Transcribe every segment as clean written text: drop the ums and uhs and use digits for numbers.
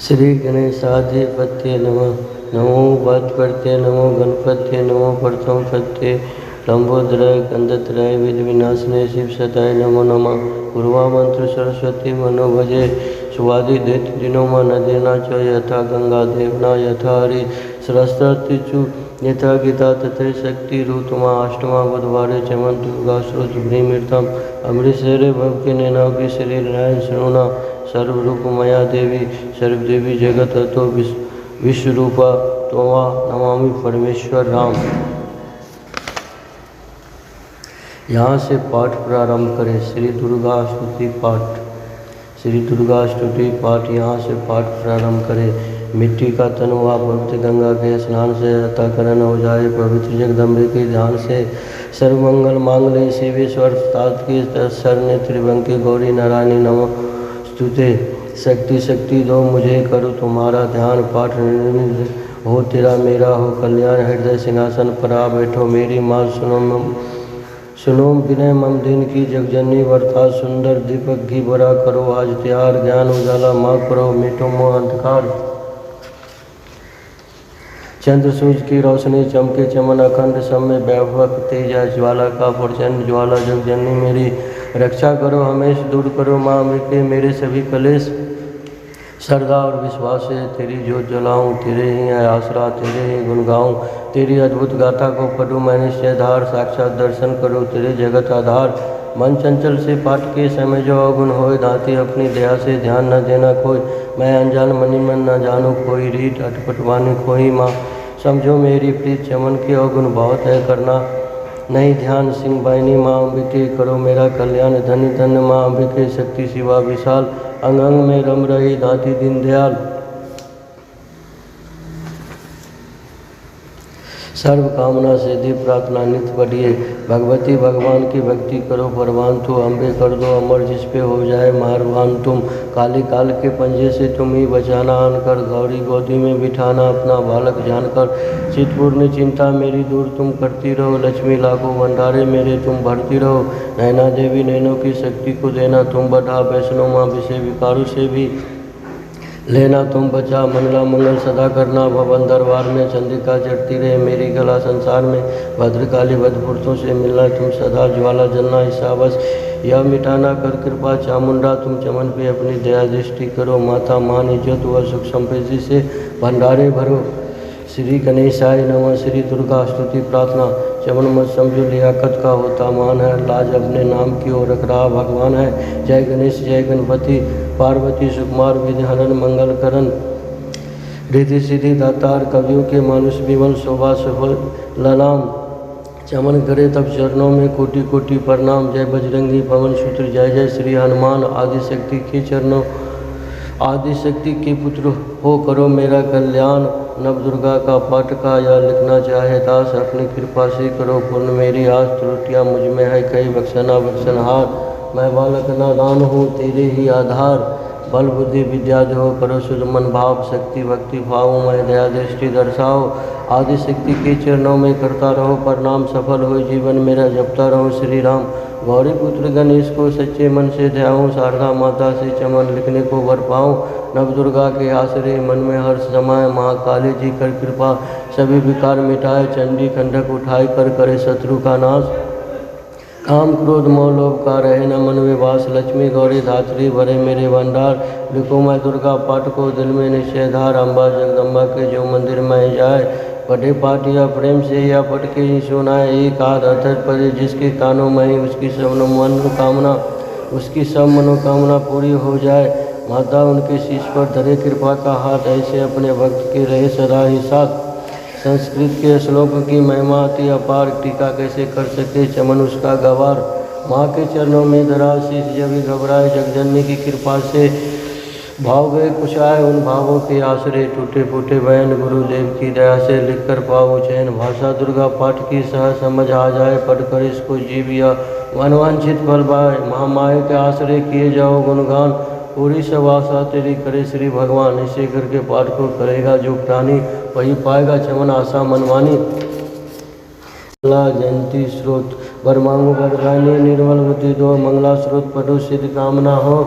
श्री गणेशाधिपत्ये नमः। नमो वाजपत्ये नमो गणपत्ये नमो प्रथम सत्ये लंबोदराय कंदत्राय विधि विनाशने शिव सदाय नमो नमः। पूर्वा मंत्र सरस्वती मनोभजे सुवादि दैत्य दिनोमा नदीना च यथा गंगा देवना यथा हरि सरस्वती यथा गीता तथा शक्ति ऋतुमा अष्टमा बुधवारे चमन दुर्गा श्रुत भ्रीमृतम अमृतसरे भव के नैनाव की शरीर नारायण सुनुना सर्वरूप मया देवी सर्वदेवी जगत तो विश्वरूपा तोमा नमामि परमेश्वर राम। यहाँ से पाठ प्रारंभ करें। श्री दुर्गा स्तुति पाठ। श्री दुर्गा स्तुति पाठ यहाँ से पाठ प्रारंभ करें। मिट्टी का तन हुआ पवित्र गंगा के स्नान से हताकरण हो जाए। पवित्र जगदम्बे के ध्यान से सर्वमंगल मांगल्ये शिवे सर्वार्थ के शरण्ये त्रिभंगे गौरी नारायणी नमोस्तुते। शक्ति शक्ति दो मुझे करो तुम्हारा ध्यान। पाठ निर्मित हो तेरा मेरा हो कल्याण। हृदय सिंहासन पर आ बैठो मेरी माँ सुनो विनय मम दिन की जगजननी वर्ता सुंदर दीपक घी बरा करो आज त्यार। ज्ञान उजाला माँ करो मिटो मोह अंधकार। चंद्र सूर्य की रोशनी चमके चमन अखंड समय व्यापक तेजा ज्वाला का प्रचंड ज्वाला जगजननी मेरी रक्षा करो हमेश दूर करो माँ अम्बिके मेरे सभी कलेश। श्रद्धा और विश्वास से तेरी जोत जलाऊं तेरे ही आसरा तेरे ही गुण गाऊं। तेरी अद्भुत गाथा को पढ़ूं मैं निश्चयधार साक्षात दर्शन करूं तेरे जगत आधार। मन चंचल से पाठ के समय जो अवगुण होए दाती अपनी दया से ध्यान न देना कोई। मैं अनजान मनी मन न जानू कोई रीत अटपट वाणी कोई माँ समझो मेरी प्रीत चमन के अवगुण बहुत है करना नहीं ध्यान। सिंह बाहिनी माँ अम्बिके करो मेरा कल्याण। धन्य धन्य माँ अम्बिके शक्ति शिवा विशाल अंग अंग में रम रही दाती दीनदयाल। सर्व कामना से दी प्रार्थना नित्य बढ़िए। भगवती भगवान की भक्ति करो परवान तू अम्बे कर दो अमर जिस पे हो जाए मारवान तुम। काली काल के पंजे से तुम ही बचाना आनकर गौरी गोदी में बिठाना अपना बालक जानकर। चितपूर्ण चिंता मेरी दूर तुम करती रहो लक्ष्मी लाखों भंडारे मेरे तुम भरती रहो। नैना देवी नैनों की शक्ति को देना तुम बढ़ा वैष्णो माँ विषय विकारों से भी लेना तुम बचा। मंगला मंगल सदा करना भवन दरबार में चंद्रिका चढ़ती रहे मेरी गला संसार में। भद्रकाली भद्रपुरुषों से मिलना तुम सदा ज्वाला जलना ईशावस यह मिटाना कर कृपा चामुंडा तुम चमन पे अपनी दया दृष्टि करो। माता मान इज्जत व सुख संपत्ति से भंडारे भरो। श्री गणेशाय नमः। श्री दुर्गा स्तुति प्रार्थना। चमन मत समझो लियाकत का होता मान है लाज अपने नाम की ओर रख रहा भगवान है। जय गणेश जय गणपति पार्वती सुकुमार विधि हरण मंगल करण रिद्धि सिद्धि दातार कवियों के मानुष विमल शोभा सफल ललाम। चमन करे तब चरणों में कोटि कोटि प्रणाम। जय बजरंगी पवन सूत्र जय जय श्री हनुमान। आदिशक्ति के चरणों आदिशक्ति के पुत्र हो करो मेरा कल्याण। नव दुर्गा का पाठ का या लिखना चाहे दास अपनी कृपा से करो पूर्ण मेरी आस। त्रुटियाँ मुझ में है कई बख्शना बख्शनहार। मैं बालक नादान हूँ तेरे ही आधार। बल बुद्धि विद्या जो करो शुद्ध मन भाव शक्ति भक्ति भाव मैं दया दृष्टि दर्शाओ। आदिशक्ति के चरणों में करता रहो प्रणाम सफल हो जीवन मेरा जपता रहो श्री राम। गौरी पुत्र गणेश को सच्चे मन से ध्याऊँ शारदा माता से चमन लिखने को वर पाऊँ। नव दुर्गा के आश्रय मन में हर्ष समाए महाकाली जी कर कृपा सभी विकार मिटाए। चंडी खंडक उठाए कर करे शत्रु का नाश। काम क्रोध मोह लोभ का रहे न मन में वास। लक्ष्मी गौरी धात्री भरे मेरे भंडार। लिखो मैं दुर्गा पाठ को दिल में निश्चयधार। अम्बा जगदम्बा के जो मंदिर में जाए पढ़े पाठ या प्रेम से या पढ़ के ही सुनाए। एक आध अथर पढ़े जिसके कानों में ही उसकी सब मनोकामना पूरी हो जाए। माता उनके शीश पर धरे कृपा का हाथ ऐसे अपने भक्त के रहे सदा ही साथ। संस्कृत के श्लोक की महिमा अति अपार टीका कैसे कर सके चमन उसका गवार। माँ के चरणों में धरा शीश जब भी घबराए जगजननी की कृपा से भाव गए कुछ आए। उन भावों के आश्रय टूटे फूटे बयान गुरुदेव की दया से लिख कर पाओ चैन। भाषा दुर्गा पाठ की सहज समझ आ जाए पढ़कर इसको जीव या मनवांछित फल पाए। महामाया के आश्रय किए जाओ गुणगान पूरी सब आशा तेरी करे श्री भगवान। इसे करके पाठ को करेगा जो प्राणी वही पाएगा चमन आशा मनवानी। मंगला जयंती स्रोत वर मांगो वरदानी निर्मल बुद्धि दो। मंगला स्रोत पढ़ो सिद्ध कामना हो।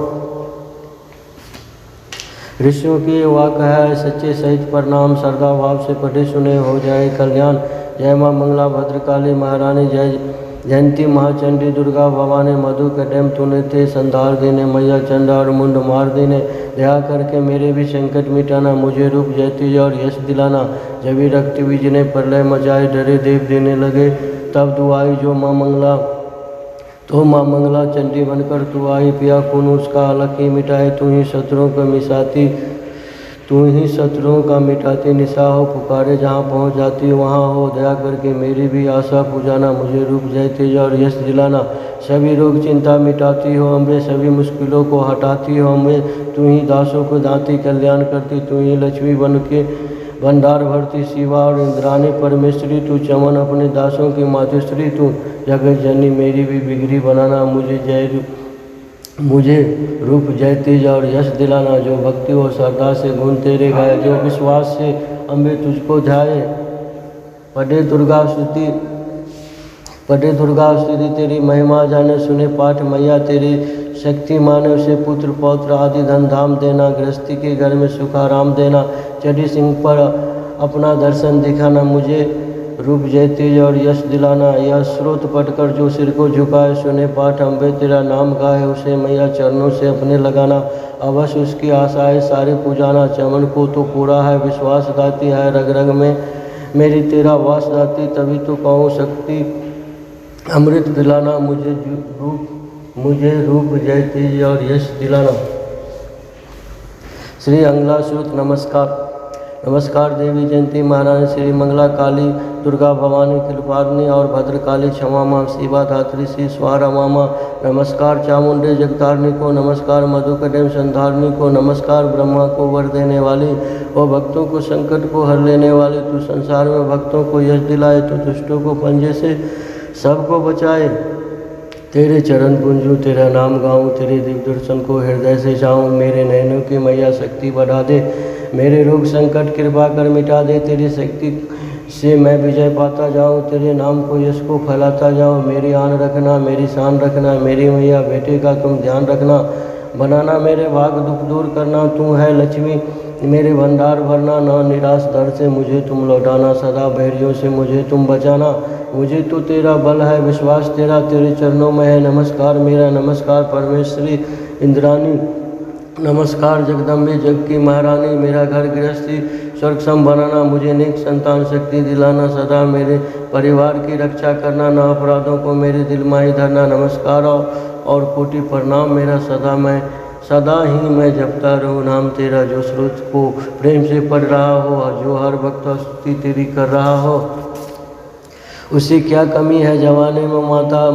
ऋषियों की वाक है, सच्चे सहित प्रणाम, श्रद्धा भाव से पढ़े सुने हो जाए कल्याण। जय माँ मंगला भद्रकाली महारानी, जय जयंती महाचंडी दुर्गा भवानी, मधु कटम तूने थे संधार देने, मैया चंडा और मुंड मार देने। दया करके मेरे भी संकट मिटाना, मुझे रूप जयती और यश दिलाना। जब भी रक्त बीजने प्रलय मचाए, डरे देव देने लगे, तब दुआई जो माँ मंगला, तो माँ मंगला चंडी बनकर तू आई। पिया खून उसका अलग ही मिटाए, तू ही शत्रुओं को मिसाती, तू ही शत्रुओं का मिटाती निशा हो। पुकारे जहाँ पहुँच जाती वहाँ हो, दया करके मेरी भी आशा पुजाना, मुझे रूप जय तेज और यश दिलाना। सभी रोग चिंता मिटाती हो अम्बे, सभी मुश्किलों को हटाती हो अम्बे, तू ही दासों को दाती कल्याण करती, तू ही लक्ष्मी बन के भंडार भरती शिवा और इंद्राणी परमेश्वरी, तू चमन अपने दासों की मातुश्री, तू जगत जननी मेरी भी बिगड़ी बनाना, मुझे रूप जय तेज और यश दिलाना। जो भक्ति और श्रद्धा से गुण तेरे गाए, जो विश्वास से अम्बे तुझको ध्याए। पढ़े दुर्गा स्तुति तेरी महिमा जाने, सुने पाठ मैया तेरी शक्ति माने, उसे पुत्र पौत्र आदि धन धाम देना, गृहस्थी के घर में सुख आराम देना। चढ़ी सिंह पर अपना दर्शन दिखाना, मुझे रूप जय तेज और यश दिलाना। यह स्रोत पढ़कर जो सिर को झुकाए, सुने पाठ अम्बे तेरा नाम गाए, उसे मैया चरणों से अपने लगाना। अवश्य उसकी आशाएं सारे पुजाना, चमन को तो पूरा है विश्वास दाती है, रग रग में मेरी तेरा वास दाती, तभी तो कहूँ शक्ति अमृत दिलाना, मुझे रूप जय तेज और यश दिलाना। श्री अंगलासूत नमस्कार। नमस्कार देवी जयंती महारानी, श्री मंगला काली दुर्गा भवानी कृपारिणी और भद्रकाली क्षमा माँ, शिवा धात्री श्री स्वारा मामा। नमस्कार चामुंडे जगतारणी को, नमस्कार मधुकटम संधारणी को, नमस्कार ब्रह्मा को वर देने वाली और भक्तों को संकट को हर लेने वाली। तू संसार में भक्तों को यश दिलाए, तो दुष्टों को पंजे से सबको बचाए। तेरे चरण पूंजूं, तेरा नाम गाऊं, तेरे दिव्य दर्शन को हृदय से जाऊं। मेरे नैनों की मैया शक्ति बढ़ा दे, मेरे रोग संकट कृपा कर मिटा दे। तेरी शक्ति से मैं विजय पाता जाऊं, तेरे नाम को यश को फैलाता जाऊं। मेरी आन रखना, मेरी शान रखना, मेरी मैया बेटे का तुम ध्यान रखना। बनाना मेरे भाग दुख दूर करना, तू है लक्ष्मी मेरे भंडार भरना। ना निराश दर से मुझे तुम लौटाना, सदा बैरियों से मुझे तुम बचाना। मुझे तो तेरा बल है विश्वास तेरा, तेरे चरणों में है नमस्कार मेरा। नमस्कार परमेश्वरी इंद्राणी, नमस्कार जगदम्बे जग की महारानी। मेरा घर गृहस्थी स्वर्ग सम बनाना, मुझे नेक संतान शक्ति दिलाना। सदा मेरे परिवार की रक्षा करना, ना अपराधों को मेरे दिल में ही धरना। नमस्कार और कोटि प्रणाम मेरा, सदा ही मैं जपता रहूँ नाम तेरा। जो स्रोत को प्रेम से पढ़ रहा हो, जो हर वक्त स्तुति तेरी कर रहा हो, उसे क्या कमी है जवाने में माता।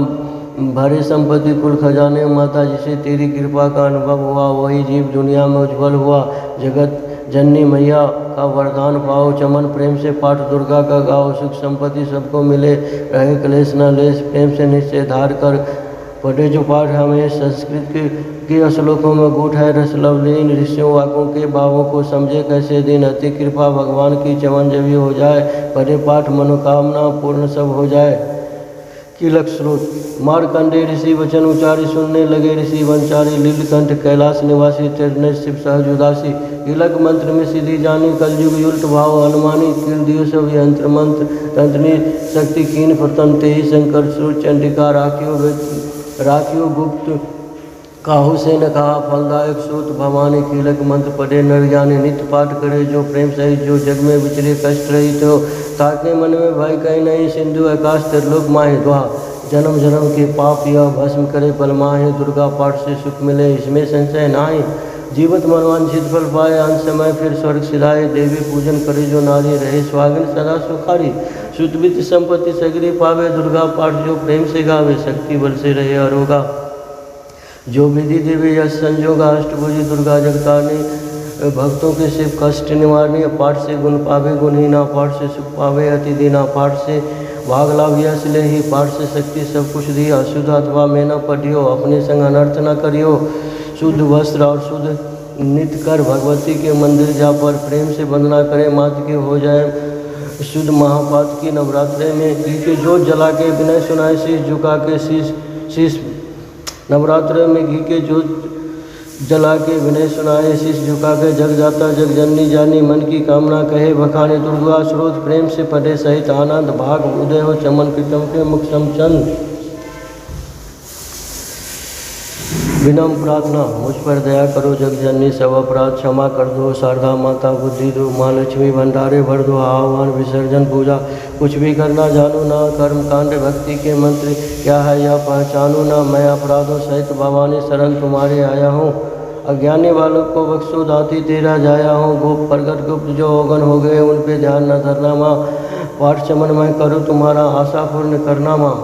भरे संपत्ति कुल खजाने माता, जिसे तेरी कृपा का अनुभव हुआ, वही जीव दुनिया में उज्ज्वल हुआ। जगत जननी मैया का वरदान पाओ, चमन प्रेम से पाठ दुर्गा का गाओ। सुख संपत्ति सबको मिले, रहे क्लेश न लेश, प्रेम से निश्चय धार कर पढ़े जो पाठ। हमें संस्कृत के श्लोकों में गूढ़ है रस लवलीन, ऋषियों वाकों के भावों को समझे कैसे दिन। अति कृपा भगवान की चमन जब भी हो जाए, पढ़े पाठ मनोकामना पूर्ण सब हो जाए। किलक स्रोत। मार्कंडे ऋषि वचन उचारी, सुनने लगे ऋषि वंचारी। लीलकंठ कैलाश निवासी, तेरने शिव सहज उदासी। किलक मंत्र में सिद्धि जानी, कलयुग उल्ट भाव अनुमानी। किल दियो सब यंत्र मंत्र, तंत्रनी शक्ति कीन प्रतन ते ही शंकर स्रोत। चंडिका राखियो गुप्त, काहू से न कहा फलदायक स्रोत भवानी। कीलक मंत्र पढ़े नर ज्ञानी, नित्य पाठ करे जो प्रेम सहित। जो जग में विचरे कष्ट रहित हो, ताके मन में भय कहीं नहीं। सिंधु आकाश त्रिलोक माहे द्वा, जन्म जन्म के पाप यह भस्म करे पल माहे। दुर्गा पाठ से सुख मिले इसमें संशय नाहि, जीवत मनवांछित फल पाए। अंत समय फिर स्वर्ग सिधाए, देवी पूजन करे जो नारी। रहे स्वागन सदा सुखारी, सुतवित संपत्ति सगरी पावे। दुर्गा पाठ जो प्रेम से गावे, शक्ति बल से रहे अरोगा। जो विधि देवी यश संजोगा, अष्टभुजी दुर्गा जगतारिणी। भक्तों के शिव कष्ट निवारणी। पाठ से गुण पावे गुणहीना, पाठ से सुख पावे अति दीना। पाठ से भाग लाभ यश ले ही, पाठ से शक्ति सब कुछ दिया। अशुद्ध अथवा में न पढ़ियो, अपने संग अनर्थ न करियो। शुद्ध वस्त्र और शुद्ध नित्य कर, भगवती के मंदिर जा पर प्रेम से वंदना करे। मात के हो जाए शुद्ध महापात की। नवरात्रे में घी के जोत जला के विनय सुनाए, शीश झुका के शीश। नवरात्र में घी के जोत जला के विनय सुनाए, शीश झुका के जग जाता जग जननी जानी, मन की कामना कहे बखाने दुर्गा, स्रोत प्रेम से पढ़े सहित आनंद, भाग उदय हो चमन प्रीतम के मुख समचंद। विनम्र प्रार्थना, मुझ पर दया करो जग जननी, सब अपराध क्षमा कर दो, शारदा माता बुद्धि दो, माँ लक्ष्मी भंडारे भर दो, आह्वान विसर्जन पूजा कुछ भी करना जानू ना, कर्म कांड भक्ति के मंत्र क्या है यह पहचानू ना, मैं अपराधों सहित भवानी शरण तुम्हारे आया हूँ, अज्ञानी वालों को बख्शो दाती तेरा जाया हूँ, गोप प्रगट गुप्त जो ओगन हो गए उन पे ध्यान न धरना माँ, पाठ चमन मैं करूँ तुम्हारा आशा पूर्ण करना माँ।